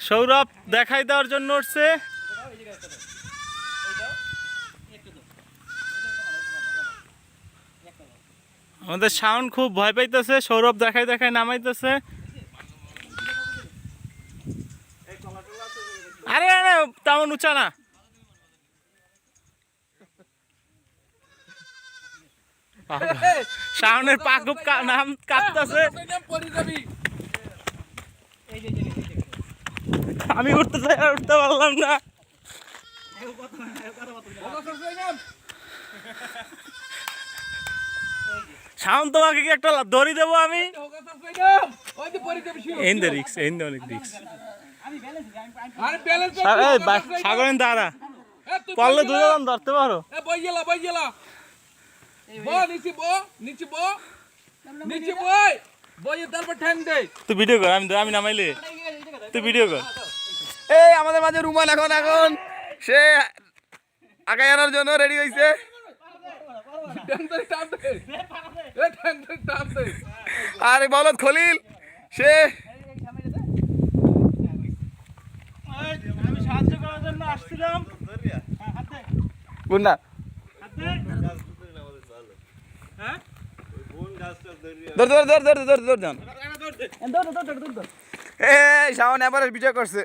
সৌরভ দেখাই দেওয়ার জন্য উঠছে। আমাদের সাউন্ড খুব ভয় পাইতেছে, সৌরভ দেখাই দেখাই নামাইতেছে। আরে আরে তেমন উঁচা না। সাউন্ডের পা খুব নাম কাঁপতেছে। আমি উঠতে চাই আর উঠতে পারলাম না। সাউন্ড তোমাকে কি একটা দড়ি দেবো আমি? সাগরের দাঁড়া পড়লে দুজন ধরতে পারো। তুই ভিডিও কর, আমি নামাইলে তুই ভিডিও কর। এই আমাদের মাঝে রুমান এখন সে আগায় আনার জন্য রেডি হয়েছে। আরে বলত খলিল সে আমি সাহায্য করার জন্য আসছিলাম। কোনটা ধর ধর ধর ধর ধর ধর ধর এই শাওন এবারে বিজয় করছে।